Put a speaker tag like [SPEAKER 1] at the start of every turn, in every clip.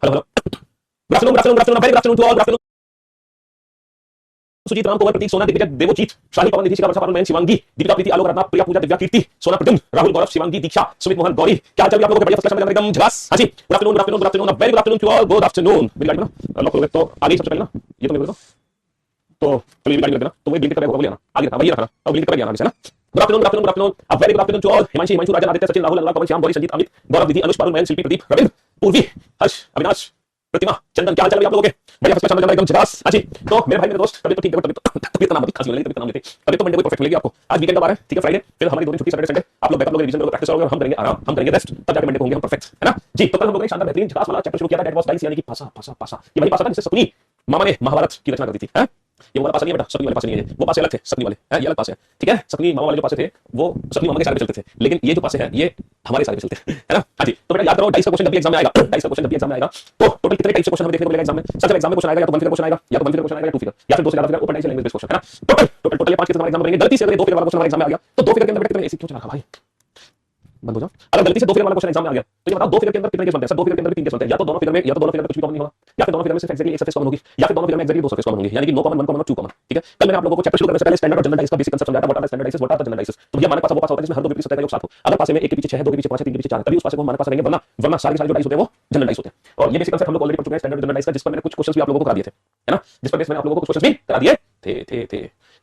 [SPEAKER 1] Hello hello, good afternoon, good afternoon, good afternoon, very good afternoon to all, good afternoon. Sujit, Ram, Komal, Prateek, Sona, Digvijay, Devojit, शाही, पवन, निधि, शिखा, वर्षा, पारुल, मयंक, शिवांगी, दीपिका, प्रीति, आलोक, रत्ना, प्रिया, पूजा, दिव्या, कीर्ति, सोना, प्रद्युम्न, राहुल, गौरव, शिवांगी, दीक्षा, सुमित, मोहन, गौरी, क्या हाल चाल आप लोगों के? बढ़िया, फर्स्ट क्लास में एकदम झकास। हाँ जी, good afternoon, good afternoon, good afternoon, very good afternoon to all, good afternoon. मेरी गाड़ी में ना लॉक करोगे तो आगे सबसे पहले ना ये तो मेरे को तो चलो ये भी गाड़ी रख देना, तो मैं ब्लिंक करके होगा, वो लेना आगे रखना, वही रखना और ब्लिंक करके आना है ना। Good afternoon, good afternoon, good afternoon, uh very good afternoon to all. Himanshi, Himanshu, Rajan, Aditya, Sachin, Rahul, Anurag, Pawan, Shyam, Gauri, Sanjeet, Amit, Gaurav, दीदी, अनुष, पारुल, मयंक, शिल्पी, प्रदीप, रविंद्र, पूर्वी, हर्ष, अविनाश, प्रतिमा, चंदन, क्या हाल चाल आप लोगों के? बढ़िया, फर्स्ट क्लास में एकदम झकास। हाँ जी, तो मेरे भाई, मेरे दोस्त, तबीयत तो ठीक है, तबीयत का नाम खांसी वाली, तबीयत का नाम लेते, तबीयत तो मंडे को परफेक्ट मिलेगी आपको। आज वीकेंड का बार है, ठीक है, फ्राइडे, फिर हमारी 2 दिन छुट्टी, सैटरडे संडे, आप लोग बैकअप लोग रिवीजन करोगे, प्रैक्टिस करोगे, हम करेंगे आराम, हम करेंगे रेस्ट, तब जाके मंडे को होंगे हम परफेक्ट, है ना जी। तो कल हम लोगों ने शानदार बेहतरीन झकास वाला चैप्टर शुरू किया था, दैट वाज डाइस, यानी कि पासा पासा पासा। ये वही पासा था जिससे शकुनी मामा ने महाभारत की रचना कर दी थी, है? ये वाला पासा नहीं है बेटा, सकनी वाले पासे नहीं है, वो पासे अलग थे, सकनी वाले हैं, ये अलग पासे है, ठीक है। सकनी मामा वाले जो पासे थे वो सकनी मामा के सारे पे चलते थे, लेकिन ये जो पासे हैं ये हमारे सारे पे चलते हैं, है ना। हाँ जी, तो बेटा याद करो, डाइस का क्वेश्चन जब भी एग्जाम में आएगा, डाइस का क्वेश्चन जब भी एग्जाम में आएगा तो टोटल कितने टाइप से क्वेश्चन हमें देखने को मिलेगा एग्जाम में। सबसे एग्जाम में क्वेश्चन आएगा या तो 1 फिगर क्वेश्चन आएगा, या तो 1 फिगर क्वेश्चन आएगा, या 2 फिगर, या फिर 2 से ज्यादा figure, open dice language based question, है ना। टोटल टोटल टोटल 5 के हमारे एग्जाम में रहेंगे। गलती से अगर 2 फिगर वाला क्वेश्चन हमारे एग्जाम में आ गया तो 2 फिगर के अंदर बेटा कितने ऐसे क्यों चला रहा भाई, बंद हो जाओ। अगर गलती से 2 फिगर वाला क्वेश्चन एग्जाम में आ गया तो ये बताओ 2 फिगर के अंदर कितने केस बनते हैं? सर 2 फिगर के अंदर भी 3 केस बनते हैं, या तो दोनों फिगर में, या तो दोनों फिगर में कुछ भी कॉमन नहीं होगा, या फिर दोनों फिगर में सिर्फ एक्जेक्टली एक सरफेस कॉमन होगी, या फिर दोनों फिगर में एक्जेक्टली 2 सरफेस कॉमन होंगी, यानी कि नो कॉमन, 1 कॉमन और 2 कॉमन, ठीक है। कल मैंने आप लोगों को चैप्टर शुरू करने से पहले स्टैंडर्ड और जनरल डाइस का बेसिक कांसेप्ट समझाया था, what are standard dices, what are the general dices. तो ये हमारे पास वो पास होता है जिसमें हर दो विपरीत सत्ता का योग साथ हो। अगर पास में 1 के पीछे 6 है, 2 के पीछे 5 है, 3 के पीछे 4 है, तभी उस पास को हमारे पास रहेंगे, वरना वरना सारे के सारे जो डाइस होते हैं वो जनरल डाइस होते हैं। और ये बेसिक कांसेप्ट हम लोग ऑलरेडी पढ़ चुके हैं स्टैंडर्ड जनरल डाइस का, जिस पर मैंने कुछ क्वेश्चंस भी आप लोगों को करा दिए थे, है ना, जिस पर बेस मैंने आप लोगों को कुछ क्वेश्चंस भी करा दिए थे,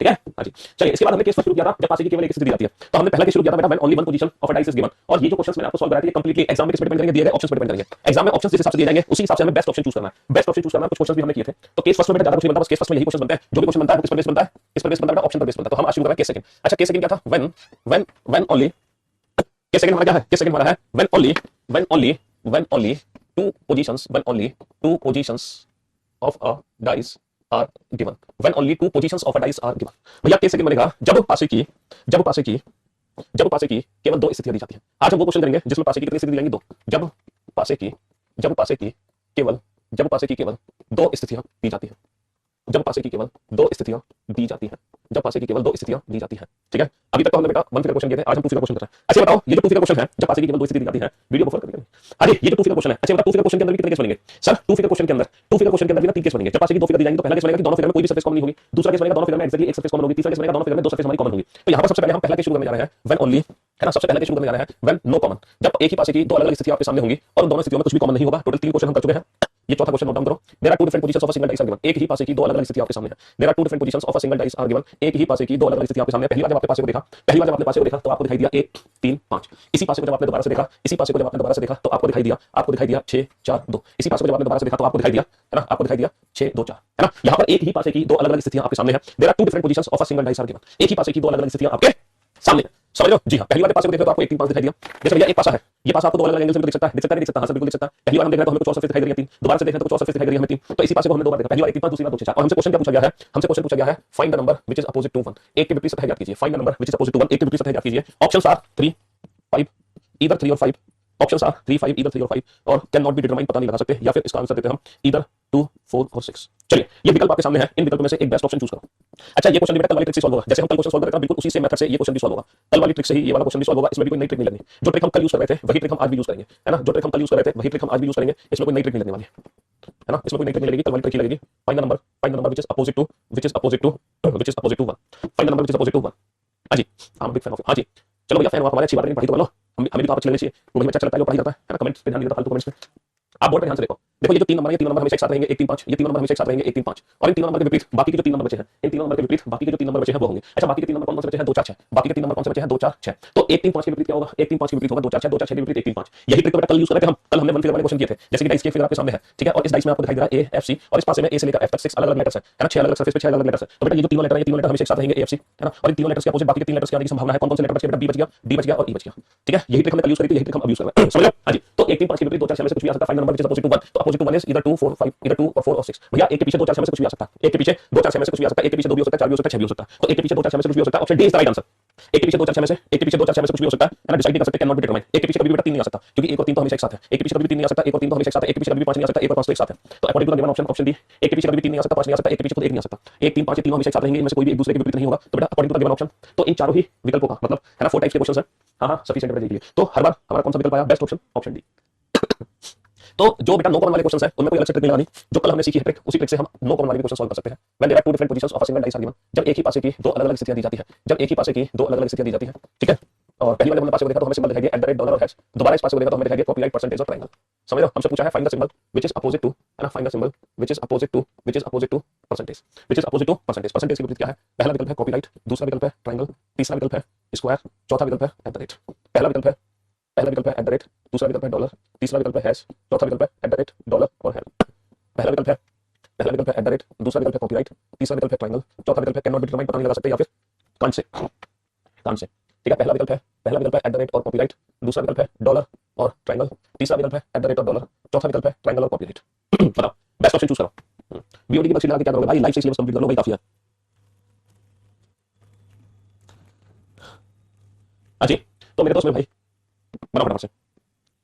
[SPEAKER 1] ठीक है। हाँ जी, चलिए इसके बाद हमने केस फर्स्ट शुरू किया था जब पासे की केवल एक स्थिति दी जाती है, तो हमने पहला केस शुरू किया था बेटा when only one position of a dice is given. और ये जो क्वेश्चंस मैंने आपको सॉल्व कराए थे कंप्लीटली एग्जाम में किस पर डिपेंड करेंगे, दिए गए ऑप्शंस पर डिपेंड करेंगे। एग्जाम में ऑप्शंस जिस हिसाब से दिए जाएंगे उसी हिसाब से हमें बेस्ट ऑप्शन चूज करना है, बेस्ट ऑप्शन चूज करना है। कुछ क्वेश्चंस भी हमने किए थे, तो केस फर्स्ट में बेटा ज्यादा कुछ नहीं बनता, बस केस फर्स्ट में यही क्वेश्चन बनता है, जो भी क्वेश्चन बनता है किस पर बेस बनता है, किस पर बेस बनता है बेटा, ऑप्शन पर बेस बनता है। तो हम आज शुरू कर रहे हैं केस सेकंड। अच्छा, केस सेकंड क्या था? व्हेन ओनली, केस सेकंड हमारा क्या है? केस सेकंड हमारा है when only two positions of a dice are given, when only 2 positions of a dice are given. भैया केस सेकंड बनेगा जब पासे की केवल 2 स्थितियां दी जाती हैं। आज हम वो क्वेश्चन करेंगे जिसमें पासे की कितनी स्थिति दी जाएंगी? 2। जब पासे की केवल 2 स्थितियां दी जाती हैं, जब पासे की केवल 2 स्थितियां दी जाती हैं, जब पासे की केवल 2 स्थितियां दी जाती हैं, ठीक है। अभी तक तो हमने बेटा 1 फिगर क्वेश्चन किए थे, आज हम 2 फिगर क्वेश्चन कर रहे हैं। अच्छा बताओ, ये जो 2 फिगर क्वेश्चन है जब पासे की केवल 2 स्थिति दी जाती है, वीडियो बफर करेंगे। हाँ जी, ये जो 2 फिगर क्वेश्चन है, अच्छा बता 2 फिगर क्वेश्चन के अंदर भी कितने केस बनेंगे? सर 2 फिगर क्वेश्चन के अंदर भी ना 3 केस बनेंगे। जब पासे की 2 फिगर दी जाएंगी तो पहला केस बनेगा कि दोनों फिगर में कोई भी सरफेस कॉमन नहीं होगी, दूसरा केस बनेगा दोनों फिगर में एक्जेक्टली एक सरफेस कॉमन होगी, तीसरा केस बनेगा दोनों फिगर में 2 सरफेस हमारी कॉमन होगी। तो यहाँ पर सबसे पहले हम पहला केस शुरू करने जा रहे हैं व्हेन ओनली, है ना। सबसे पहले केस शुरू करने जा रहे हैं व्हेन नो कॉमन, जब एक ही पासे की 2 अलग-अलग स्थितियां आपके सामने होंगी और उन दोनों स्थितियों में कुछ भी कॉमन नहीं होगा। टोटल 3 क्वेश्चन हम कर चुके हैं। ये चौथा क्वेश्चन नोट डाउन करो। There are 2 different positions of a single dice are given. एक ही पासे की 2 अलग-अलग स्थितियां आपके सामने हैं। There are 2 different positions of a single dice are given. एक ही पासे की 2 अलग-अलग स्थितियां आपके सामने। पहली बार जब आपने पासे को देखा तो आपको दिखाई दिया 1 3 5। इसी पासे को जब आपने दोबारा से देखा, इसी पासे को जब आपने दोबारा से देखा तो आपको दिखाई दिया 6 4 2। इसी पासे को जब आपने दोबारा से देखा तो आपको दिखाई दिया, है ना, आपको दिखाई दिया 6 2 4, है ना। यहाँ पर एक ही पासे की 2 अलग-अलग स्थितियां आपके सामने हैं। There are 2 different positions of a single dice are given. एक ही पासे की 2 अलग-अलग स्थितियां आपके सामने हैं। समझ लो जी हाँ। पहली बार पासे को देखो तो आपको 1 3 5 दिखाई दिया। जैसे भैया एक पासा है, ये पासा आपको 2 अलग-अलग एंगल से दिख सकता है, हाँ सर बिल्कुल दिख सकता है। पहली बार हम देख रहे हैं तो हमें कुछ और सरफेस दिखाई दे रही है 3, दोबारा से देख रहे हैं तो कुछ और सरफेस दिखाई दे रही है हमें 3। तो इसी पासे को हमने 2 बार देखा, पहली बार 1 3 5, दूसरी बार 2 6 4। और हमसे क्वेश्चन क्या पूछा गया है? हमसे क्वेश्चन पूछा गया है find the number which is opposite to 1। एक के विपरीत सतह ज्ञात कीजिए। Find the number which is opposite to 1, एक के विपरीत सतह ज्ञात कीजिए। ऑप्शंस आर 3 5, ईदर 3 और 5। ऑप्शंस आर 3 5, ईदर 3 और 5 और कैन नॉट बी डिटरमाइंड, पता नहीं लगा सकते, या फिर इसका आंसर देते हम ईदर 2 4 और 6। चलिए ये विकल्प आपके सामने है, इन विकल्पों में से एक बेस्ट ऑप्शन चूज करो। अच्छा ये क्वेश्चन बेटा कल वाली ट्रिक से सॉल्व होगा, जैसे हम कल क्वेश्चन सॉल्व कर रहे थे बिल्कुल उसी से मेथड से ये क्वेश्चन भी सॉल्व होगा। कल वाली ट्रिक से ही ये वाला क्वेश्चन भी सॉल्व होगा, इसमें भी कोई नई ट्रिक नहीं लगनी। जो ट्रिक हम कल यूज कर रहे थे वही ट्रिक हम आज भी यूज करेंगे, है ना। जो ट्रिक हम कल यूज कर रहे थे वही ट्रिक हम आज भी यूज करेंगे, इसमें कोई नई ट्रिक नहीं लगने वाली है ना। इसमें कोई नई ट्रिक नहीं लगेगी, कल वाली ट्रिक ही लगेगी। Find the number which is opposite to 1। Find the number which is opposite to 1। हां जी, I am big fan of. हां जी, चलो भैया फैन हो आप हमारे, अच्छी बात है, पढ़ाई तो कर लो। हमें भी तो आप अच्छे लगने चाहिए, वो भी बच्चा चलता है जो पढ़ाई करता है ना। कमेंट्स पे ध्यान नहीं देता, फालतू कमेंट्स में। आप बोर्ड पे ध्यान से देखो, ये जो 3 नंबर है, 3 नंबर हमेशा एक साथ रहेंगे 1 3 5। ये 3 नंबर हमेशा एक साथ रहेंगे 1 3 5 और इन 3 नंबर के विपरीत बाकी के जो 3 नंबर बचे हैं, इन 3 नंबर के विपरीत बाकी के जो 3 नंबर बचे हैं वो होंगे। अच्छा बाकी के 3 नंबर कौन से बचे हैं? 2 4 6। बाकी के 3 नंबर कौन से बचे हैं? 2 4 6। तो 1 3 5 के विपरीत क्या होगा? 1 3 5 के विपरीत होगा 2 4 6, 2 4 6 के विपरीत 1 3 5। यही ट्रिक तो बेटा कल यूज कर रहे थे हम। कल हमने 1 फिगर वाले क्वेश्चन किए थे, जैसे कि डाइस के फिगर आपके सामने है, ठीक है। और इस डाइस में आपको दिखाई दे रहा है ए एफ सी और इस पासे में ए से लेकर एफ तक 6 अलग-अलग लेटर्स है ना। 6 अलग-अलग सरफेस पे 6 अलग-अलग लेटर्स है। तो बेटा ये जो तीनों लेटर है, ये तीनों लेटर हमेशा एक साथ रहेंगे ए एफ सी, है ना। और इन तीनों लेटर्स के अपोजिट बाकी के 3 लेटर्स के आने की संभावना है। कौन-कौन से लेटर बच गए बेटा? बी बच गया, डी बच गया और ई बच गया, ठीक है। यही ट्रिक हमने कल यूज करी थी, यही ट्रिक हम अब यूज कर रहे हैं, समझ लो। हां जी, तो 1 3 5 के विपरीत 2 4 6 में से कुछ भी आ सकता है। Find number which is opposite to 1, तो opposite to 1 is either 2 4 5, either 2 और 4 और 6। भैया एक के पीछे 2 4 6 में से कुछ भी आ सकता है, एक के पीछे 2 4 6 में से कुछ भी आ सकता है, एक के पीछे 2 भी हो सकता है, 4 भी हो सकता है, 6 भी हो सकता है। तो एक के पीछे 2 4 6 में से कुछ भी हो सकता है, option D is the right answer. एक के पीछे 2 4 6 में से, एक के पीछे 2 4 6 में से कुछ भी हो सकता है ना। डिसाइड नहीं कर सकते, कैन नॉट बी डिटरमाइंड। एक के पीछे कभी भी बेटा 3 नहीं आ सकता, क्योंकि 1 और 3 तो हमेशा एक साथ है। एक के पीछे कभी भी 3 नहीं आ सकता, 1 और 3 तो हमेशा एक साथ है। एक के पीछे कभी भी 5 नहीं आ सकता, 1 और 5 तो एक साथ है। तो according to the given option, option D, एक के पीछे कभी भी 3 नहीं आ सकता, 5 नहीं आ सकता, एक के पीछे खुद 1 नहीं आ सकता। 1 3 5 ये तीनों हमेशा एक साथ रहेंगे, इनमें से कोई भी एक दूसरे के विपरीत नहीं होगा। तो बेटा according to the given option, तो इन चारों ही विकल्पों का मतलब है ना 4 टाइप्स के क्वेश्चंस हैं। हां सफिशिएंट बेटा देख लिए। तो हर बार हमारा कौन सा विकल्प आया? Best option, option D. तो जो बेटा नो कॉमन वाले क्वेश्चन है उनमें कोई अलग से ट्रिक नहीं लगानी, जो कल हमने सीखी है ट्रिक, उसी ट्रिक से हम नो कॉमन वाले क्वेश्चन सॉल्व कर सकते हैं। When there are two different positions of a single dice are given, जब एक ही पासे की दो अलग अलग स्थितियां दी जाती है, जब एक ही पासे की दो अलग अलग स्थितियां दी जाती है, ठीक है। और पहली वाले हमने पासे को देखा तो हमें सिंबल दिखाई दिया $, और हैश। दोबारा इस पासे को देखा तो हमें दिखाई दिया कॉपीराइट, परसेंटेज और ट्रायंगल। समझ लो, हमसे पूछा है find the symbol which is opposite to, है ना, find the symbol which is opposite to percentage, which is opposite to percentage. Percentage की विपरीत क्या है? पहला विकल्प है कॉपीराइट, दूसरा विकल्प है ट्रायंगल, तीसरा विकल्प है स्क्वायर, चौथा विकल्प है @ पहला विकल्प है @, दूसरा विकल्प है डॉलर, तीसरा विकल्प है हैश, चौथा विकल्प है @ डॉलर और हैश। पहला विकल्प है @, दूसरा विकल्प है कॉपीराइट, तीसरा विकल्प है ट्रायंगल, चौथा विकल्प है कैन नॉट बी डिटरमाइंड, पता नहीं लगा सकते, या फिर कांट से, ठीक है। पहला विकल्प है @ और कॉपीराइट, दूसरा विकल्प है डॉलर और ट्रायंगल, तीसरा विकल्प है @ और डॉलर, चौथा विकल्प है ट्रायंगल और कॉपीराइट। बताओ बेस्ट ऑप्शन चूज करो। वीओडी की बक्सी लगा के क्या करोगे भाई? लाइफ से सिलेबस कंप्लीट कर लो भाई, काफी है। हाँ जी, तो मेरे दोस्त मेरे भाई बना फटाफट से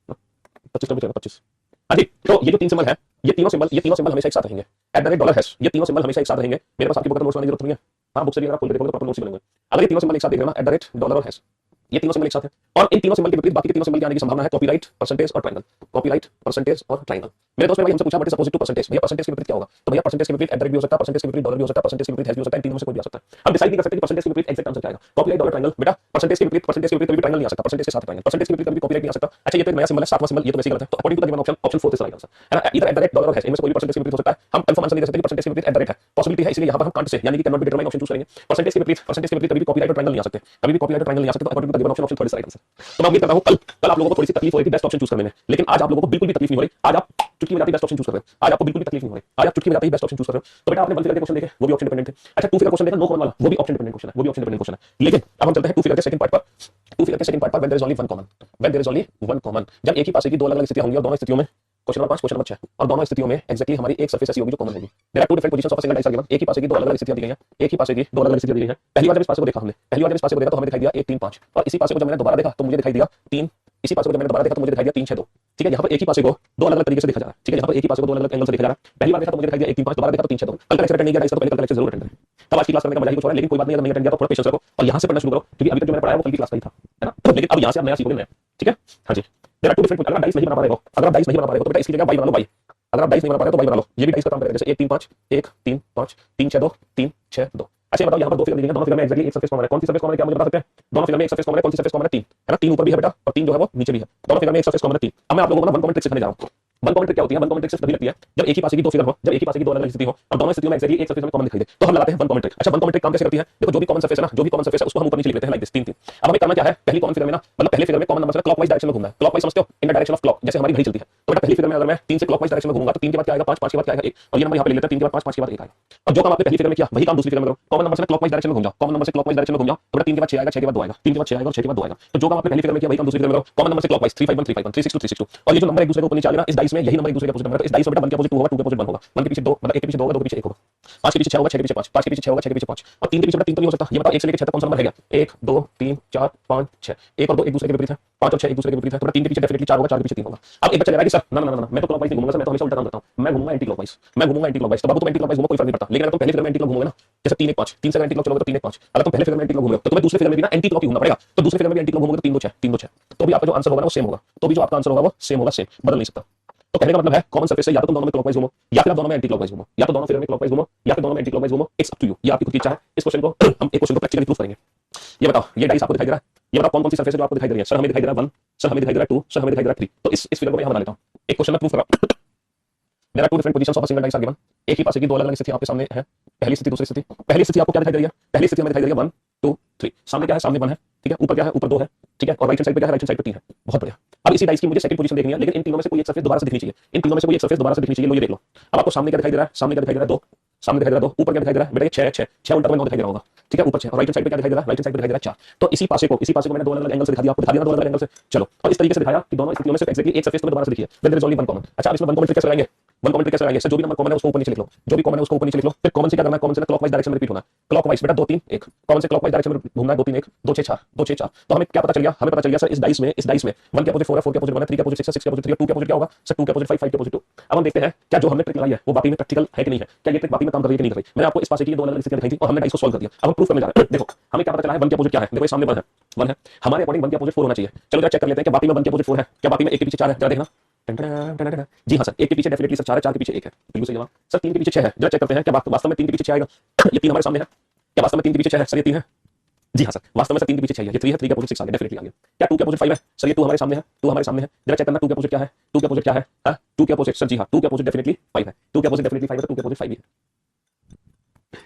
[SPEAKER 1] 25 कंप्लीट करना, 25। हाँ जी, तो ये जो तीन सिंबल है, ये तीनों सिंबल हमेशा एक साथ रहेंगे। $, हैश, ये तीनों सिंबल हमेशा एक साथ रहेंगे। मेरे पास आपकी बुक का नोट्स बनाने की जरूरत नहीं है। हाँ, बुक से भी अगर आप खोल के देखोगे तो प्रॉपर नोट्स बनेंगे। अगर ये तीनों सिंबल एक साथ देख लेना, $, और हैश, ये तीनों सिंबल एक साथ है, और इन तीनों सिंबल के विपरीत बाकी के तीनों सिंबल के आने की संभावना है कॉपीराइट, परसेंटेज और ट्रायंगल, कॉपीराइट, परसेंटेज और ट्रायंगल। मेरे दोस्त ने भाई हमसे पूछा what is opposite to percentage, भैया परसेंटेज के विपरीत क्या होगा? तो भैया परसेंटेज के विपरीत $, भी हो सकता है, परसेंटेज के विपरीत डॉलर भी हो सकता है, परसेंटेज के विपरीत हैश भी हो सकता है, इन तीनों में से कोई भी आ सकता है। हम डिसाइड नहीं कर सकते कि परसेंटेज के विपरीत एग्जैक्ट आंसर क्या आएगा। कॉपीराइट, डॉलर, ट्रायंगल, बेटा परसेंटेज के विपरीत कभी ट्रायंगल नहीं आ सकता, परसेंटेज के साथ ट्रायंगल, परसेंटेज के विपरीत कभी कॉपीराइट नहीं आ सकता। अच्छा, ये तो नया सिंबल है, सातवां सिंबल, ये तो वैसे गलत है। तो according to the given option, option 4 is right answer, है ना। इधर $, डॉलर और हैश, इनमें से कोई भी परसेंटेज के विपरीत हो सकता है। हम कंफर्म आंसर नहीं दे सकते कि परसेंटेज के विपरीत $, है, पॉसिबिलिटी है, इसलिए यहां पर हम कांट से, यानी कि can not be determined option choose करेंगे। परसेंटेज के विपरीत कभी भी कॉपीराइट और ट्रायंगल नहीं आ सकते, कभी भी कॉपीराइट और ट्रायंगल नहीं आ सकते। तो according to the given option, option 3 is right answer. तो मैं उम्मीद करता हूं कल आप लोगों को थोड़ी सी तकलीफ हो रही थी बेस्ट ऑप्शन चूज करने में, लेकिन आज आप लोगों को बिल्कुल भी तकलीफ नहीं हो रही। आज आप चुटकी बजाते बेस्ट ऑप्शन चूज कर रहे हो। आज आपको बिल्कुल भी तकलीफ नहीं हो रही, आज आप चुटकी बजाते ही बेस्ट ऑप्शन चूज कर रहे हो। तो बेटा आपने 1 फिगर के क्वेश्चन देखे, वो भी ऑप्शन डिपेंडेंट थे। अच्छा, 2 फिगर क्वेश्चन देखा, नो कॉमन वाला, वो भी ऑप्शन डिपेंडेंट क्वेश्चन है, वो भी ऑप्शन डिपेंडेंट क्वेश्चन है। लेकिन अब हम चलते हैं 2 फिगर के सेकंड पार्ट पर। 2 फिगर के सेकंड पार्ट पर, when there is only one common, when there is only one common, जब एक ही पासे की दो अलग-अलग स्थितियां होंगी और दोनों स्थितियों में क्वेश्चन नंबर 5, क्वेश्चन नंबर 6, और दोनों स्थितियों में एक्जेक्टली हमारी एक सरफेस ऐसी होगी जो कॉमन होगी। There are two different positions of a single dice are given, एक ही पासे की दो अलग-अलग स्थितियां दी गई हैं, एक ही पासे की दो अलग-अलग स्थितियां दी गई हैं। पहली बार जब इस पासे को देखा हमने, पहली बार जब इस पासे को देखा तो हमें दिखाई दिया 1 3 5, और इसी पासे को जब मैंने दोबारा देखा तो मुझे दिखाई दिया 3, इसी पासे को जब मैंने दोबारा देखा तो मुझे दिखाई दिया 3 6 2। ठीक है, यहाँ पर एक ही पासे को दो अलग-अलग तरीके से देखा जा रहा है। ठीक है, यहाँ पर एक ही पासे को दो अलग-अलग एंगल से देखा जा रहा है। पहली बार देखा तो मुझे दिखाई दिया 1 3 5, दोबारा देखा तो 3 6 2। कल का लेक्चर अटेंड नहीं किया डाइस का, तो पहले कल का लेक्चर जरूर अटेंड करें। तब आज की क्लास करने का मजा ही कुछ और है, लेकिन कोई बात नहीं, अगर नहीं अटेंड किया तो थोड़ा पेशेंस रखो और यहाँ से पढ़ना शुरू करो, क्योंकि अभी तक जो मैंने पढ़ाया वो कल की क्लास का ही था, है ना। लेकिन अब यहाँ से आप नया सीखोगे नया। ठीक है, हाँ जी। देयर आर टू डिफरेंट, अगर आप डाइस नहीं बना पा रहे हो, अगर आप डाइस नहीं बना पा रहे हो तो बेटा इसकी जगह बाई बना लो, बाई। अगर आप डाइस नहीं बना पा रहे हो तो बाई बना लो, ये भी डाइस का काम करेगा। जैसे 1 3 5, 1 3 5, 3 6 2, 3 6 2। अच्छा बताओ, यहाँ पर दो फिगर दी हैं, दोनों फिगर में एक्जेक्टली एक सरफेस कॉमन है। कौन सी सरफेस कॉमन है, क्या मुझे बता सकते हैं? दोनों फिगर में एक सरफेस कॉमन है, कौन सी सरफेस कॉमन है? 3, है ना। 3 ऊपर भी है बेटा, और 3 जो है वो नीचे भी है। दोनों फिगर में एक सरफेस कॉमन है 3। अब मैं आप लोगों को ना वन कॉमन ट्रिक सिखाने जा रहा हूँ। वन कॉमन ट्रिक क्या होती है? वन कॉमन ट्रिक सिर्फ तभी लगती है जब एक ही पासे की दो फिगर हो, जब एक ही पासे की दो अलग अलग स्थिति हो और दोनों स्थितियों में एक्जेक्टली एक सरफेस में कॉमन दिखाई दे, तो हम लगाते हैं वन कॉमन ट्रिक। अच्छा, वन कॉमन ट्रिक काम कैसे करती है? देखो, जो भी कॉमन सरफेस है ना, जो भी कॉमन सरफेस है उसको हम ऊपर नीचे लिख लेते हैं, लाइक दिस 3 3। अब हमें करना क्या है? पहली कॉमन फिगर में ना, मतलब पहले फिगर में कॉमन नंबर से क्लॉकवाइज डायरेक्शन में घूमना है। क्लॉकवाइज समझते हो? In the direction of clock, जैसे हमारी घड़ी चलती है। तो बेटा पहली फिगर में अगर मैं 3 से क्लॉकवाइज डायरेक्शन में घूमूंगा तो 3 के बाद क्या आएगा? 5, 5 के बाद क्या आएगा? 1, और ये नंबर यहाँ पे ले लेते हैं। 3 के बाद 5, 5 के बाद 1 आएगा। अब जो काम आपने पहली फिगर में किया वही काम दूसरी फिगर में करो। कॉमन नंबर से क्लॉकवाइज डायरेक्शन में घूम जाओ, कॉमन नंबर से क्लॉकवाइज डायरेक्शन में घूम जाओ, तो बेटा 3 के बाद 6 आएगा, 6 के बाद 2 आएगा, 3 के बाद 6 आएगा और 6 के बाद 2 आएगा। तो जो काम आपने पहली फिगर में किया वही काम दूसरी फिगर में करो। कॉमन नंबर से क्लॉकवाइज 3 5 1 3 5 1, 3 6 2 3 6 2, और ये जो नंबर एक दूसरे के ऊपर नीचे आ गया ना, इस डाइस में यही नंबर एक दूसरे के अपोजिट नंबर है। तो इस डाइस में बेटा 1 के अपोजिट 2 होगा, 2 के अपोजिट 1 होगा। 1 के पीछे 2, मतलब 1 के पीछे 2 होगा, 2 के पीछे 1 होगा। 5 के पीछे 6 होगा, 6 के पीछे 5, 5 के पीछे 6 होगा, 6 के पीछे 5, और 3 के पीछे बेटा 3 तो नहीं हो सकता। ये बताओ 1 से लेकर 6 तक कौन सा नंबर है? 1 2 3 4 5 6, 1 और 2 एक दूसरे के विपरीत है, 5 और 6 एक दूसरे के विपरीत है, तो 3 के पीछे डेफिनेटली 4 होगा, 4 के पीछे 3 होगा। अब एक बच्चा कहेगा कि सर ना ना ना, मैं तो क्लॉकवाइज नहीं घूमूंगा सर, मैं तो हमेशा उल्टा काम करता हूं, मैं घूमूंगा एंटी क्लॉकवाइज, मैं घूमूंगा एंटी क्लॉकवाइज। तो बाबू तुम एंटी क्लॉकवाइज घूमो, कोई फर्क नहीं पड़ता। लेकिन अगर तुम पहली फिगर में एंटी क्लॉक घूमोगे ना, जैसे 3 1 5, 3 से एंटी क्लॉक चलोगे तो 3 1 5, अगर तुम पहले फिगर में एंटी क्लॉक घूमोगे तो तुम्हें दूसरे फिगर में भी ना एंटी क्लॉक ही घूमना पड़ेगा। तो दूसरे फिगर में भी एंटी क्लॉक घूमोगे तो 3 2 6, 3 2 6, तो भी आपका जो आंसर होगा ना वो सेम होगा। तो भी जो आपका आंसर होगा वो सेम होगा, सेम, बदल नहीं सकता। तो कहने का मतलब है कॉमन सरफेस से या तो तुम दोनों में क्लॉकवाइज घूमो या फिर आप दोनों में एंटी क्लॉकवाइज घूमो, या तो दोनों फिगर में क्लॉकवाइज घूमो या फिर दोनों में एंटी क्लॉकवाइज घूमो। इट्स अप टू यू, ये आपकी खुद की इच्छा है। इस क्वेश्चन को हम एक क्वेश्चन को प्रैक्टिकली प्रूफ करेंगे। ये बताओ, ये डाइस आपको दिखाई दे रहा है, ये बताओ कौन कौन सी सरफेस है जो आपको दिखाई दे रही है? सर हमें दिखाई दे रहा है 1, सर हमें दिखाई दे रहा है 2, सर हमें दिखाई दे रहा है 3। तो इस फिगर को मैं यहां बना लेता हूं, एक क्वेश्चन में प्रूफ कर रहा हूं। There are two different positions of a single dice are given, एक ही पासे की दो अलग-अलग स्थितियां आपके सामने है। पहली स्थिति, दूसरी स्थिति। पहली स्थिति आपको क्या दिखाई दे रही है? पहली स्थिति हमें दिखाई दे रही है 1 2 3। सामने क्या है? सामने 1 है, ठीक है। ऊपर क्या है? ऊपर 2 है, ठीक है। और राइट हैंड साइड पे क्या है? राइट हैंड साइड पे 3 है। बहुत बढ़िया। अब इसी डाइस की मुझे सेकंड पोजीशन देखनी है, लेकिन इन तीनों में से कोई एक सरफेस दोबारा से दिखनी चाहिए। इन तीनों में से कोई एक सरफेस दोबारा से दिखनी चाहिए। लो ये देख लो, अब आपको सामने क्या दिखाई दे रहा है? सामने क्या दिखाई दे रहा है? 2, सामने दिखाई दे रहा है 2, ऊपर क्या दिखाई दे रहा है? बेटा ये 6 6 6 उल्टा में 9 दिखाई दे रहा होगा, ठीक है। ऊपर 6 और राइट हैंड साइड पे क्या दिखाई दे रहा है? राइट हैंड साइड पे दिखाई दे रहा है 4। तो इसी पासे को मैंने दो अलग-अलग एंगल से दिखा दिया, आपको दिखा दिया ना दो अलग-अलग एंगल से। चलो, और इस तरीके से दिखाया कि दोनों स्थितियों में से एक्जेक्टली एक सरफेस तुम्हें दोबारा से दिखी है। There is only one common. अच्छा, अब इसमें वन कॉमन ट्रिक कैसे लगाएंगे? वन कॉमन ट्रिक कैसे लगाएंगे? सर जो भी नंबर कॉमन है उसको ऊपर नीचे लिख लो, जो भी कॉमन है उसको ऊपर नीचे लिख लो। फिर कॉमन से क्या करना है? कॉमन से क्लॉकवाइज डायरेक्शन में रिपीट होना है। क्लॉकवाइज बेटा 2 3 1, कॉमन से क्लॉकवाइज डायरेक्शन में घूमना है। 2 3 1 2 6 4 2 6 4। तो हमें क्या पता चल गया? हमें पता चल गया सर इस डाइस में 1 के अपोजिट 4 है, 4 के अपोजिट 1 है, 3 के अपोजिट 6 है, 6 के अपोजिट 3 है, 2 के अपोजिट क्या होगा? सर 2 के अपोजिट 5, 5 के अपोजिट 2। अब हम देखते हैं क्या जो हमने ट्रिक लगाई है वो वाकई में प्रैक्टिकल है कि नहीं है, क्या ये ट्रिक वाकई में काम कर रही है कि नहीं कर रही। मैंने आपको इस पासे की दो अलग-अलग स्थितियां दिखाई थी और हमने डाइस को सॉल्व कर दिया। अब हम प्रूफ करने जा रहे हैं। देखो हमें क्या पता चला है? 1 के अपोजिट क्या है? देखो ये सामने 1 है, 1 है। हमारे अकॉर्डिंग 1 के अपोजिट 4 होना चाहिए। चलो जरा चेक कर लेते हैं कि वाकई में 1 के अपोजिट 4 है, क्या वाकई में 1 के पीछे 4 है? जरा देखना, जी हाँ सर, एक के पीछे डेफिनेटली सर 4 है, 4 के पीछे 1 है, बिल्कुल सही जवाब। सर 3 के पीछे 6 है, जरा चेक करते हैं क्या वास्तव में 3 के पीछे 6 आएगा। ये 3 हमारे सामने है, क्या वास्तव में 3 के पीछे 6 है सर? ये 3 है। जी हाँ सर, वास्तव में सर 3 के पीछे 6 है, ये 3 है, 3 के अपोजिट 6 आ गया, डेफिनेटली आ गया। क्या 2 के अपोजिट 5 है सर? ये 2 हमारे सामने है, 2 हमारे सामने है, जरा चेक करना 2 के अपोजिट क्या है, 2 के अपोजिट क्या है? हाँ 2 के अपोजिट सर, जी हाँ 2 के अपोजिट डेफिनेटली 5 है, 2 के अपोजिट डेफिनेटली 5 है, तो 2 के अपोजिट 5 ही है।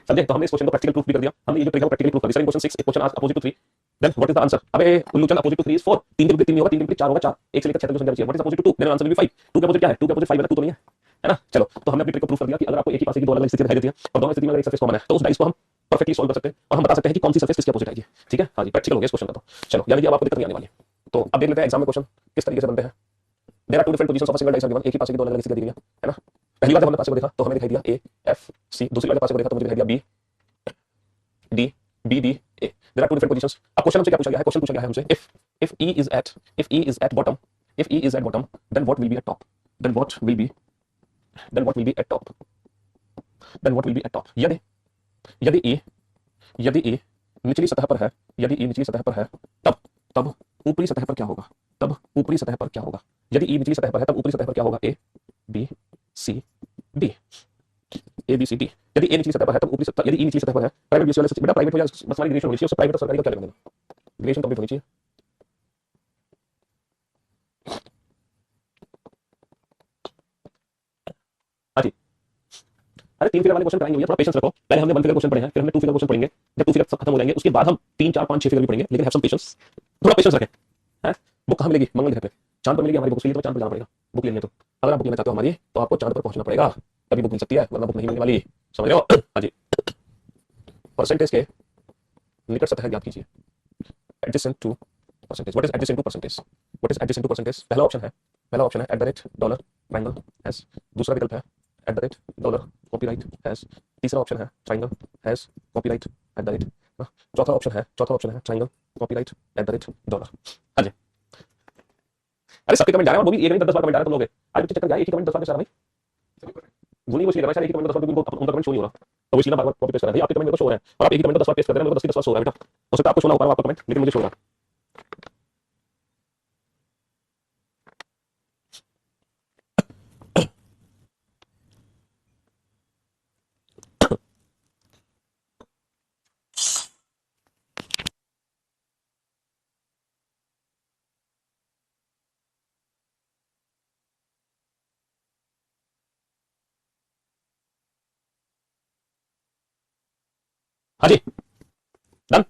[SPEAKER 1] समझे? तो हमने इस क्वेश्चन को प्रैक्टिकल प्रूफ भी कर दिया, हमने ये जो ट्रिक है प्रैक्टिकली प्रूफ कर दिया। सर इन क्वेश्चन 6 एक क्वेश्चन आज opposite to 3, then what is the answer? अबे उल्लू चल, अपोजिट टू 3 इज 4, 3 के विपरीत 3 नहीं होगा, 3 के विपरीत 4 होगा, 4 1 से लेकर 6 तक संख्या बची है। What is opposite to 2? Then answer will be 5। 2 के अपोजिट क्या है? 2 के अपोजिट 5 है, 2 तो नहीं है ना? चलो, तो हमने अपनी ट्रिक को प्रूफ कर दिया कि अगर आपको एक ही पासे की दो अलग-अलग स्थिति दिखाई देती है और दोनों स्थिति में अगर एक सरफेस कॉमन है तो उस डाइस को हम परफेक्टली सॉल्व कर सकते हैं और हम बता सकते हैं कि कौन सी सरफेस किसके अपोजिट आएगी। ठीक है? हाँ जी, प्रैक्टिकल हो गया इस क्वेश्चन का। तो चलो, यानी कि अब आपको दिक्कत नहीं आने वाली है। तो अब देख लेते हैं एग्जाम में क्वेश्चन किस तरीके से बनते हैं। There are two different positions of a single dice are given, एक ही पासे की दो अलग-अलग स्थिति दी गई है ना? पहली बार जब हमने पासे को देखा तो हमें दिखाई दिया ए एफ सी, दूसरी बार जब पासे को देखा तो मुझे दिखाई दिया B D B D A. There are two different positions. अब क्वेश्चन हमसे क्या पूछा गया है? क्वेश्चन पूछा गया है हमसे if E is at bottom, if E is at bottom, then what will be at top? Then what will be at top? Then what will be at top? यदि E निचली सतह पर है, यदि E निचली सतह पर है, तब ऊपरी सतह पर क्या होगा? तब ऊपरी सतह पर क्या होगा? यदि E निचली सतह पर है तब ऊपरी सतह पर क्या होगा? A B C D, A B C D। यदि A निचली सतह पर है तब ऊपरी सतह, यदि E निचली सतह पर है, प्राइवेट बीसी वाले बेटा प्राइवेट हो या बस हमारी ग्रेजुएशन होनी चाहिए, उससे प्राइवेट और सरकारी का क्या लेना देना? ग्रेजुएशन कंप्लीट होनी चाहिए। हाँ जी, अरे 3 फिगर वाले क्वेश्चन कराएंगे भैया, थोड़ा पेशेंस रखो। पहले हमने 1 फिगर क्वेश्चन पढ़े हैं, फिर हमने 2 फिगर क्वेश्चन पढ़ेंगे। जब 2 फिगर सब खत्म हो जाएंगे उसके बाद हम 3 4 5 6 फिगर भी पढ़ेंगे, लेकिन हैव सम पेशेंस, थोड़ा पेशेंस रखें। हैं? बुक कहाँ मिलेगी? मंगल ग्रह पे। चांद पर मिलेगी हमारी बुक, इसलिए तो चांद पर जाना पड़ेगा बुक लेनी है। तो अगर आप बुक लेना चाहते हो हमारी तो आपको चांद पर पहुंचना पड़ेगा, तभी बुक मिल सकती है, वरना बुक नहीं मिलने वाली। समझ रहे हो? हाँ जी। परसेंटेज के निकट सतह ज्ञात कीजिए। Adjacent to percentage, what is adjacent to percentage? What is adjacent to percentage? पहला ऑप्शन है $, ट्रायंगल हैज। दूसरा विकल्प है $, कॉपीराइट हैज। तीसरा ऑप्शन है ट्रायंगल हैज कॉपीराइट $। चौथा ऑप्शन है ट्रायंगल कॉपीराइट $। हाँ जी। अरे सबके कमेंट जा रहे हैं और वो भी एक नहीं 10 बार कमेंट आ रहे हैं तुम लोग। आज बच्चे चक्कर क्या है, एक ही कमेंट 10 बार कैसे आ रहा है भाई? गुनी कुछ नहीं कर रहा है, एक ही कमेंट 10 बार क्योंकि उनका कमेंट शो नहीं हो रहा, तो इसलिए बार बार कॉपी पेस्ट कर रहे हैं। आपके कमेंट मेरे को शो हो रहे हैं और आप एक ही कमेंट 10 बार पेस्ट कर रहे हैं, मेरे को 10 की 10 बार शो हो रहा है बेटा। हो सकता है आपको शो ना हो पा रहा आपका कमेंट, लेकिन मुझे शो हो रहा है। हाँ जी, डन।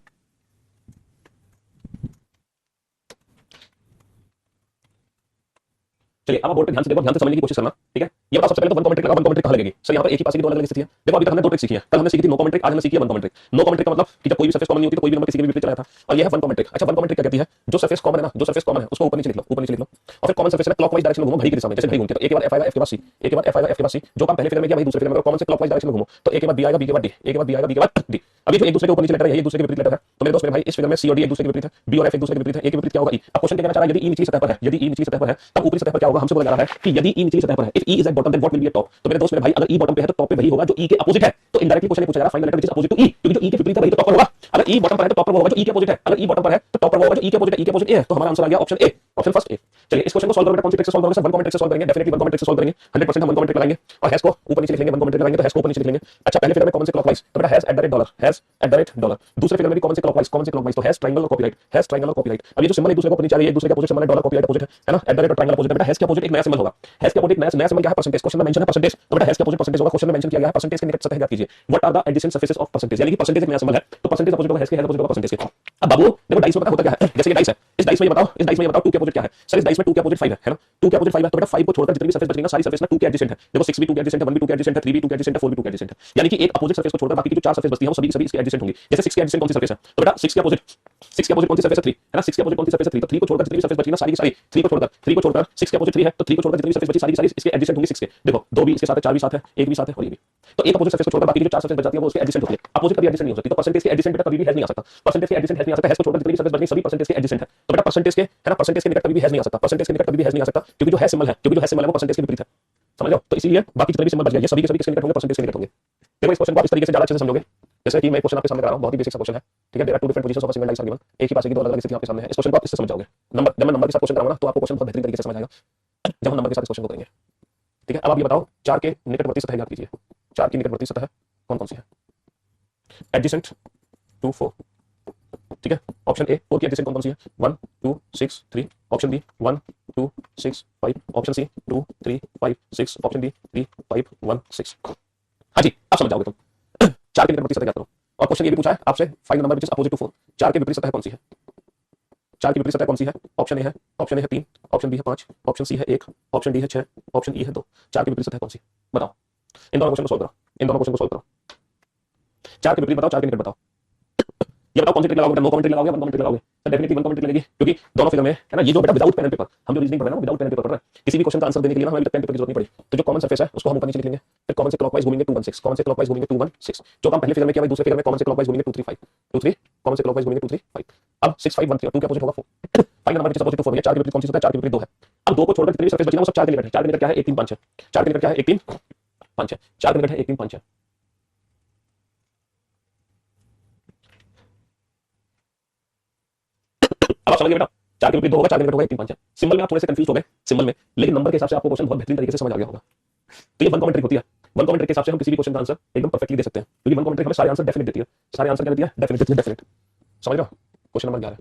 [SPEAKER 1] चलिए अब आप बोर्ड पे ध्यान से देखो, ध्यान से समझने की कोशिश करना। ठीक है? ये बताओ सबसे पहले तो वन कमेंट ट्रिक लगा, वन कमेंट ट्रिक कहां लगेगी? सर यहाँ पर एक ही पासे की दो अलग-अलग स्थिति है। देखो अभी तक हमने दो ट्रिक सीखी है। कल हमने सीखी थी नो कमेंट ट्रिक, आज हमने सीखी है one comment trick. No common trick का मतलब कि जब कोई भी सरफेस कॉमन नहीं होती तो कोई भी नंबर किसी के भी विपरीत चला जाता है, और ये है वन कमेंट ट्रिक। अच्छा वन कमेंट ट्रिक क्या कहती है? जो सरफेस कॉमन है ना, जो सरफेस कॉमन है उसको ऊपर नीचे लिख लो, ऊपर नीचे लिख लो, और फिर कॉमन सरफेस में क्लॉकवाइज डायरेक्शन में घूमो, घड़ी की दिशा में, जैसे घड़ी घूमती है तो ए के बाद एफ आएगा, एफ के बाद सी, ए के बाद एफ आएगा, एफ के बाद सी। जो काम पहले फिगर में किया वही दूसरे फिगर में, कॉमन से क्लॉकवाइज डायरेक्शन में घूमो तो ए के बाद बी आएगा, बी के बाद डी, ए के बाद बी आएगा, बी के बाद डी। अभी जो एक दूसरे के ऊपर नीचे लेटर है, ये एक दूसरे के विपरीत लेटर है, तो मेरे दोस्त मेरे भाई इस फिगर में सी और डी एक दूसरे के विपरीत है, बी और एफ एक दूसरे के विपरीत है, ए के विपरीत क्या होगा? ई। अब क्वेश्चन क्या कहना चाह रहा है? यदि ई निचली सतह पर है, यदि ई निचली सतह पर है तब ऊपरी सतह पर क्या होगा? हमसे बोला जा रहा है कि यदि ई निचली सतह पर है, if E is at bottom then what will be at top. तो मेरे दोस्त मेरे भाई अगर ई बॉटम पे है तो टॉप पे वही होगा जो ई के अपोजिट है। तो इनडायरेक्टली क्वेश्चन पूछा जा रहा है find the letter which is opposite to E, क्योंकि जो ई के विपरीत है वही तो टॉप पर होगा। अगर ई बॉटम पर है तो टॉप पर होगा जो ई के अपोजिट है, अगर ई बॉटम पर है तो टॉप पर होगा जो ई के अपोजिट है, ई के अपोजिट ए है, तो हमारा आंसर आ गया option A, option first A. चलिए इस क्वेश्चन को सॉल्व करोगे कौन सी ट्रिक से सॉल्व करोगे? सर वन कमेंट ट्रिक से सॉल्व करेंगे, डेफिनेटली वन कमेंट ट्रिक से सॉल्व करेंगे, 100% हम वन कमेंट ट्रिक लगाएंगे और हैश को ऊपर नीचे लिख लेंगे, वन कमेंट ट्रिक लगाएंगे तो हैश को ऊपर नीचे लिख लेंगे। अच्छा पहले फिगर में कॉमन से क्लॉकवाइज तो बेटा हैश $, हैश $, दूसरे फिगर में भी कॉमन से क्लॉकवाइज तो हैश ट्रायंगल और कॉपीराइट, हैश ट्रायंगल और कॉपीराइट। अब ये जो सिंबल एक दूसरे को ऊपर नीचे आ रही है, एक दूसरे के अपोजिट सिंबल है, डॉलर कॉपीराइट अपोजिट है ना, $, और ट्रायंगल अपोजिट है। बेटा हैश के अपोजिट एक नया सिंबल होगा, हैश के अपोजिट नया सिंबल क्या है? परसेंटेज। क्वेश्चन में मेंशन है परसेंटेज, तो बेटा हैश के अपोजिट परसेंटेज होगा। क्वेश्चन में मेंशन किया गया है परसेंटेज के निकट सतह ज्ञात कीजिए। What are the adjacent surfaces of percentage, यानी कि परसेंटेज एक नया सिंबल है तो परसेंटेज अपोजिट होगा हैश के, हैश अपोजिट होगा परसेंटेज के। अब बाबू देखो डाइस में पता होता क्या है, जैसे ये डाइस है, इस डाइस में ये बताओ, इस डाइस में ये बताओ 2 के अपोजिट क्या है? सर इस डाइस में 2 के अपोजिट 5 है ना, 2 के अपोजिट 5 है तो बेटा 5 को छोड़कर जितनी भी सरफेस बचेगी सारी सरफेस में 2 के एडजेसेंट है। देखो 6 भी 2 के एडजेसेंट है, 1 भी 2 के एडजेसेंट है, 3 भी 2 के एडजेसेंट है, 4 भी 2 के एडजेसेंट है, यानी कि एक अपोजिट सरफेस को छोड़कर बाकी की जो 4 सरफेस बचती है वो सभी की सभी इसके एडजेसेंट होंगी। जैसे 6 के एडजेसेंट कौन सी सरफेस है? तो बेटा 6 के अपोजिट कौन सी सरफेस है? 3 है ना, 6 के अपोजिट कौन सी सरफेस है? 3, तो 3 को छोड़कर जितनी भी सरफेस बचेगी ना सारी की सारी 3 को छोड़कर 6 के अपोजिट 3 है तो 3 को छोड़कर जितनी भी सरफेस बची सारी की सारी इसके एडजेसेंट होंगी 6 के। देखो 2 भी इसके साथ है, 4 भी साथ है, 1 भी साथ है और ये भी। तो एक अपोजिट सरफेस को छोड़कर बाकी की जो 4 सरफेस बच जाती है वो उसके एडजेसेंट होती है। अपोजिट कभी एडजेसेंट नहीं हो सकती, तो परसेंटेज के एडजेसेंट बेटा कभी भी हैज नहीं आ सकता, परसेंटेज के एडजेसेंट हैज नहीं आ सकता, हैज को छोड़कर जितनी भी सरफेस बचेगी सभी परसेंटेज के एडजेसेंट है। तो बेटा परसेंटेज के है ना, परसेंटेज के निकट कभी भी हैज नहीं आ सकता, परसेंटेज के निकट कभी भी हैज नहीं आ सकता क्योंकि जो है सिंबल है, क्योंकि जो है सिंबल है वो परसेंटेज के विपरीत है। समझ लो, तो इसीलिए बाकी जितने भी सिंबल बच गए ये सभी के सभी किसके निकट होंगे? परसेंटेज के निकट होंगे। देखो इस क्वेश्चन को आप इस तरीके से ज्यादा अच्छे से समझोगे, जैसे कि मैं क्वेश्चन आपके सामने करा रहा हूं, बहुत ही बेसिक सा क्वेश्चन है। ठीक है, there are two different positions of a single dice are given, एक ही पासे की दो अलग-अलग स्थितियां आपके सामने है। इस क्वेश्चन को आप इससे समझ जाओगे। नंबर जब मैं नंबर के साथ क्वेश्चन कराऊंगा ना तो आपको क्वेश्चन बहुत बेहतरीन तरीके से समझ आएगा। जब हम नंबर के साथ इस क्वेश्चन को करेंगे। ठीक है, अब आप ये बताओ 4 के निकटवर्ती सतह याद कीजिए। 4 की निकटवर्ती सतह कौन कौन सी है? एडजेसेंट 2 4। ठीक है, ऑप्शन ए 4 की एडजेसेंट कौन कौन सी है? 1 2 6 3। Option B 1 2 6 5। Option C 2 3 5 6। Option D 3 5 1 6। हाँ जी, अब समझ जाओगे तुम। 4 के निकटवर्ती सतह याद करो। और क्वेश्चन ये भी पूछा है आपसे, find number which is opposite to 4। 4 के विपरीत सतह कौन सी है? 4 की विपरीत सतह कौन सी है? ऑप्शन ए है 3, ऑप्शन बी है 5, ऑप्शन सी है 1, ऑप्शन डी है 6, ऑप्शन ई है 2। 4 की विपरीत सतह कौन सी? बताओ। इन दोनों क्वेश्चन को सोल्व करो, इन दोनों क्वेश्चन को सोल्व करो। 4 के विपरीत बताओ, 4 के निकट बताओ। ये बताओ कौन सी ट्रिक लगाओगे? नो कमेंट लगाओगे, वन कमेंट लगाओगे? तो डेफिनेटली वन कमेंट लगेगी, क्योंकि दोनों फिगर में है ना, ये जो बेटा विदाउट पेन एंड पेपर, हम जो रीजनिंग पढ़ रहे हैं ना विदाउट पेन एंड पेपर पढ़ रहे हैं, किसी भी क्वेश्चन का आंसर देने के लिए ना हमें पेन पेपर की जरूरत नहीं पड़ी। तो जो कॉमन सरफेस है उसको हम ऊपर नीचे लिख लेंगे, फिर कॉमन से क्लॉकवाइज घूमेंगे 2 1 6, कॉमन से क्लॉकवाइज घूमेंगे 2 1 6। जो काम पहले फिगर में किया वही दूसरे फिगर में कॉमन से क्लॉकवाइज घूमेंगे 2 3 5, 2 3, कॉमन से क्लॉकवाइज घूमेंगे 2 3 5। अब 6 5 1 3 और 2 के अपोजिट होगा 4। फाइनल नंबर किसका अपोजिट 4 है? 4 के विपरीत कौन सी होता है? 4 के विपरीत 2 है। अब 2 को छोड़कर जितनी भी सरफेस बची ना वो सब 4 के निकट है। 4 के निकट क्या है? 1 3 5 है। 4 के निकट क्या है? 1 3 5 है। 4 के निकट है 1 3 5 है। अब आप समझ गए बेटा, 4 के विपरीत 2 होगा, 4 के निकट होगा 1 3 5 है। सिंबल में आप थोड़े से कंफ्यूज हो गए सिंबल में, लेकिन नंबर के हिसाब से आपको क्वेश्चन बहुत बेहतरीन तरीके से समझ आ गया होगा। तो ये वन कमेंट ट्रिक होती है। वन कमेंट ट्रिक के हिसाब से हम किसी भी क्वेश्चन का आंसर एकदम परफेक्टली दे सकते हैं, क्योंकि वन कमेंट ट्रिक हमें सारे आंसर डेफिनेट देती है। सारे आंसर क्या देती है? डेफिनेट देती है, डेफिनेट। समझ रहे हो? Question number 11।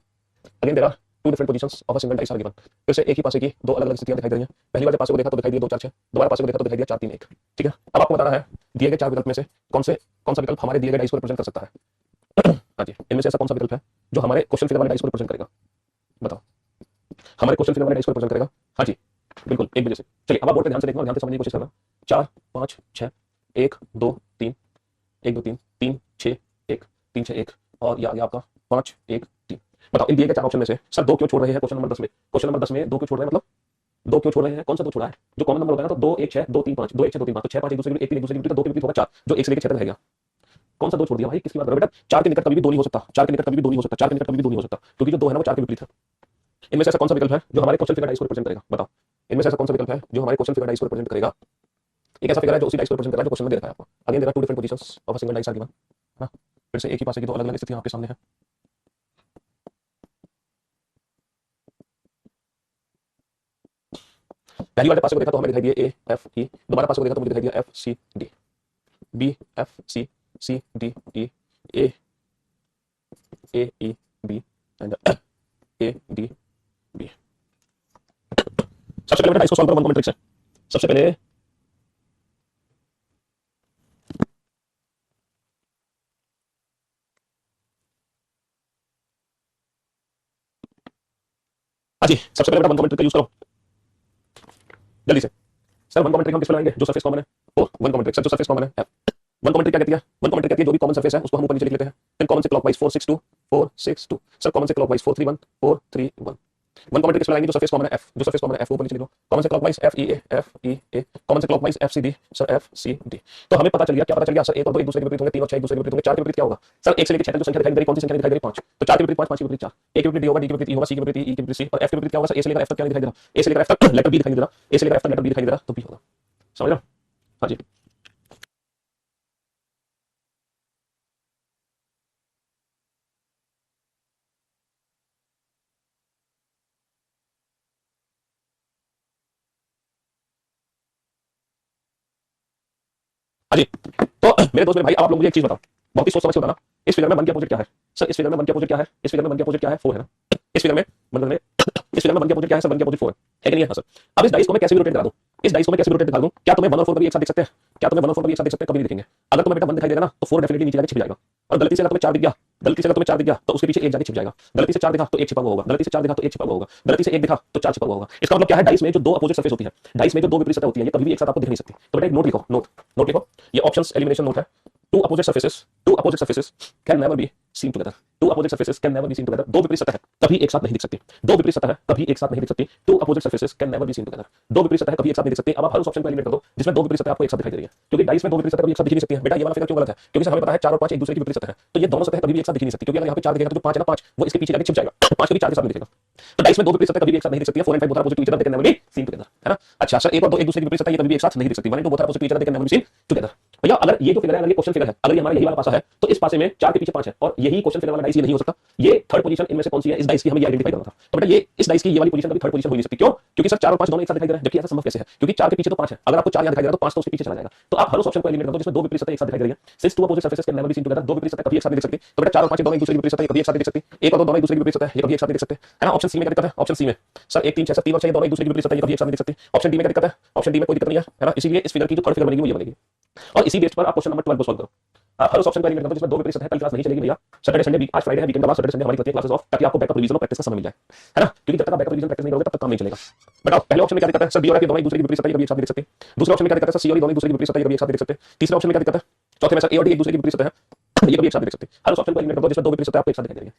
[SPEAKER 1] Again there are two different positions of a single dice are given. फिर से एक ही पासे की दो अलग अलग स्थितियां दिखाई दे रही हैं। पहली बार जब पासे को देखा तो दिखाई दिया 2 4 6, दोबारा पासे को देखा तो दिखाई दिया 4 3 1। ठीक है, अब आपको बताना है दिए गए 4 विकल्प में से कौन सा विकल्प हमारे दिए गए डाइस को रिप्रेजेंट कर सकता है। हाँ जी, इनमें से ऐसा कौन सा विकल्प है जो हमारे क्वेश्चन फिगर वाले डाइस को रिप्रेजेंट करेगा? बताओ, हमारे क्वेश्चन फिगर वाले डाइस को रिप्रेजेंट करेगा। हाँ जी बिल्कुल, एक वजह से। चलिए अब आप बोर्ड पे ध्यान से देखना और ध्यान से समझने की कोशिश करना। 4 5 6 1 2 3 1 2 3 3 6 1 3 6 1 और ये आ गया आपका 5 1 3। बताओ इन दिए गए 4 ऑप्शन में से सर 2 क्यों छोड़ रहे हैं क्वेश्चन नंबर 10 में? क्वेश्चन नंबर 10 में 2 क्यों छोड़ रहे हैं? मतलब 2 क्यों छोड़ रहे हैं? कौन सा 2 छोड़ा है? जो कॉमन नंबर होता है ना, तो 2 1 6 2 3 5, 2 1 6 2 3 5, तो 6 5 एक दूसरे के 1 3 एक दूसरे के विपरीत, 2 के विपरीत होगा 4, जो 1 से लेकर 6 तक रहेगा। कौन सा 2 छोड़ दिया भाई? किसकी बात कर रहे हो बेटा? 4 के निकट कभी भी 2 नहीं हो सकता। 4 के निकट कभी भी 2 नहीं हो सकता। 4 के निकट कभी भी 2 नहीं हो सकता, क्योंकि जो 2 है ना वो 4 के विपरीत है। इनमें से ऐसा कौन सा विकल्प है जो हमारे क्वेश्चन फिगर डाइस को रिप्रेजेंट करेगा? बताओ, इनमें से ऐसा कौन सा विकल्प है जो हमारे क्वेश्चन फिगर डाइस को रिप्रेजेंट करेगा? एक ऐसा फिगर है जो उसी डाइस को रिप्रेजेंट कर रहा है जो क्वेश्चन में दे रखा है आपको। Again there are two different positions of a single dice are given. हां, फिर से एक ही पासे की दो अलग अलग स्थितियां आपके सामने हैं। पहली बार जब पासे को देखा तो हमें दिखाई दिया ए एफ ई, दोबारा पासे को देखा तो मुझे दिखाई दिया F C D, B F C, C D E, A A E B and A D B. सबसे पहले बेटा इसको सॉल्व करो वन कमेंट ट्रिक से। सबसे पहले हाँ जी, सबसे पहले बेटा वन कमेंट ट्रिक का यूज करो जल्दी से। सर वन कमेंट ट्रिक हम किस पे लगाएंगे? जो सरफेस कॉमन है वो वन कमेंट ट्रिक। सर जो सरफेस कॉमन है एफ। वन कमेंट ट्रिक क्या कहती है? वन कमेंट ट्रिक कहती है जो भी कॉमन सरफेस है उसको हम ऊपर नीचे लिख लेते हैं। देन कॉमन से क्लॉकवाइज 4 6 2 4 6 2। सर कॉमन से क्लॉकवाइज 4 3 1 4 3 1। वन कमेंट ट्रिक लगाएंगे जो सरफेस कॉमन है एफ, जो सरफेस कॉमन है एफ ऊपर नीचे लिखो। कॉमन से clockwise F E A, common से clockwise F C D, sir F C D. तो हमें पता चल गया, क्या पता चल गया सर? 1 और 2 एक दूसरे के विपरीत होंगे, 3 और 6 एक दूसरे के विपरीत होंगे, 4 के विपरीत क्या होगा? सर 1 से लेकर 6 तक जो संख्या दिखाई दे रही कौन सी संख्या दिखाई दे रही? 5। तो 4 के विपरीत 5, 5 के विपरीत 4, ए के विपरीत डी होगा, डी के विपरीत ई होगा, सी के विपरीत ई के विपरीत सी, और एफ के विपरीत क्या होगा? सर ए से लेकर एफ तक क्या दिखाई दे रहा? ए से लेकर एफ तक लेटर बी दिखाई दे रहा, ए से लेकर एफ तक लेटर बी दिखाई दे रहा, तो बी होगा। समझ रहे हो? हाँ जी। हाँ जी, तो मेरे दोस्त मेरे भाई, अब आप लोग मुझे एक चीज बताओ, बहुत ही सोच समझ के बताना। इस फिगर में 1 के अपोजिट क्या है? सर इस फिगर में 1 के अपोजिट क्या है? इस फिगर में 1 के अपोजिट क्या है? 4 है ना। इस फिगर में मतलब में इस फिगर में 1 के अपोजिट क्या है? सर 1 के अपोजिट 4 है कि नहीं है? हाँ सर। अब इस डाइस को मैं कैसे भी रोटेट करा दूं? इस डाइस को मैं कैसे भी रोटेट करा दूं? क्या तुम्हें 1 और 4 कभी एक साथ देख सकते हैं? क्या तुम्हें 1 और 4 कभी एक साथ देख सकते हैं? कभी नहीं देखेंगे। अगर तुम्हें बेटा 1 दिखाई देगा ना तो 4 डेफिनेटली नीचे जाके छिप जाएगा, और गलती से अगर तुम्हें 4 दिख गया, गलती से अगर तुम्हें 4 दिख गया तो उसके पीछे 1 जाके छिप जाएगा। गलती से 4 दिखा तो 1 छिपा हुआ होगा, गलती से 4 दिखा तो 1 छिपा हुआ होगा, गलती से 1 दिखा तो 4 छिपा हुआ होगा। इसका मतलब क्या है? डाइस में जो दो अपोजिट सरफेस होती है, डाइस में जो दो विपरीत सतह होती है, ये कभी भी एक साथ आपको दिख नहीं सकती। तो बेटा एक नोट लिखो, नोट लिखो, ये ऑप्शंस एलिमिनेशन नोट है। Two opposite surfaces can never be seen together. Two opposite surfaces can never be seen together. दो विपरीत सतह कभी एक साथ नहीं दिख सकती। दो विपरीत सतह कभी एक साथ नहीं दिख सकती। Two opposite surfaces can never be seen together. दो विपरीत सतह कभी एक साथ नहीं दिख सकती। अब आप हर उस ऑप्शन को एलिमिनेट कर दो जिसमें दो विपरीत सतह आपको एक साथ दिखाई दे रही है, क्योंकि डाइस में दो विपरीत सतह कभी एक साथ दिख नहीं सकती है। बेटा ये वाला फिगर क्यों गलत है? क्योंकि हमें पता है 4 और 5 एक दूसरे की विपरीत सतह है, तो ये दोनों सतह कभी भी एक साथ दिख नहीं सकती, क्योंकि अगर यहाँ पे 4 दिखेगा तो जो 5 है ना 5 वो इसके पीछे जाके छिप जाएगा, 5 कभी 4 के साथ नहीं दिखेगा। तो डाइस में दो विपरीत सतह कभी भी एक साथ नहीं दिख सकती है। 4 and 5 both are opposite to each other, they can never be seen together, है ना। अच्छा सर 1 और 2 एक दूसरे की विपरीत सतह ये कभी भी एक साथ नहीं दिख सकती। 1 and 2 both are opposite to each other, they can never be seen together। भैया अगर ये जो फिगर है, अगर ये क्वेश्चन फिगर है, अगर ये हमारा यही वाला पासा है तो इस पासे में 4 के पीछे 5 है और यही क्वेश्चन फिगर वाला डाइस ये नहीं हो सकता। ये थर्ड पोजीशन इनमें से कौन सी है, इस डाइस की हमें ये आइडेंटिफाई करना था। तो बेटा ये इस डाइस की ये वाली पोजीशन कभी थर्ड पोजीशन हो नहीं सकती। क्यों? क्योंकि सर 4 और 5 दोनों एक साथ दिखाई दे रहे हैं, जबकि ऐसा संभव कैसे है? क्योंकि 4 के पीछे तो 5 है, अगर आपको 4 यहां दिखाई दे रहा है तो 5 तो उसके पीछे चला जाएगा। तो आप हर उस ऑप्शन को एलिमिनेट कर दो जिसमें दो विपरीत सतह एक साथ दिखाई दे रही है। Since to opposite surfaces can never be seen together, दो विपरीत सतह कभी एक साथ नहीं दिख सकती। तो बेटा 4 और 5 दोनों एक दूसरे के विपरीत सतह कभी एक साथ नहीं दिख सकती। एक और दो दोनों एक दूसरे के विपरीत सतह ये कभी एक साथ नहीं दिख सकते, है ना। ऑप्शन सी में क्या दिक्कत है? ऑप्शन सी में सर 1 3 6 7 3 और 6 दोनों एक दूसरे के विपरीत सतह कभी एक साथ नहीं दिख सकती। ऑप्शन डी में क्या दिक्कत है? ऑप्शन डी में कोई दिक्कत नहीं है ना। इसीलिए इस फिगर की जो थर्ड फिगर बनेगी वो ये बनेगी और इसी बेस पर आप क्वेश्चन नंबर 12 को सॉल्व करो। आप हर उस ऑप्शन को एलिमिनेट करो जिसमें दो विपरीत सतह। कल क्लास नहीं चलेगी भैया, सैटरडे संडे आज फ्राइडे है, वीकेंड के बाद सैटरडे संडे हमारी होती है क्लासेस ऑफ, ताकि आपको बैकअप रिवीजन और प्रैक्टिस का समय मिल जाए, है ना। क्योंकि जब तक आप बैकअप रिवीजन प्रैक्टिस नहीं करोगे तब तक काम नहीं चलेगा। बताओ पहले ऑप्शन में क्या दिक्कत है? सर बी और ए दोनों एक दूसरे के विपरीत सतह कभी एक साथ दिख सकते हैं। दूसरे ऑप्शन में क्या दिक्कत है? सर सी और डी दोनों एक दूसरे के विपरीत सतह कभी एक साथ दिख सकते हैं। तीसरे ऑप्शन में क्या दिक्कत है? चौथे में सर ए और डी एक दूसरे के विपरीत सतह है, ये कभी एक साथ दिख सकते हैं। हर उस ऑप्शन को एलिमिनेट कर दो जिसमें दो विपरीत सतह आपको एक साथ दिखाई देंगे।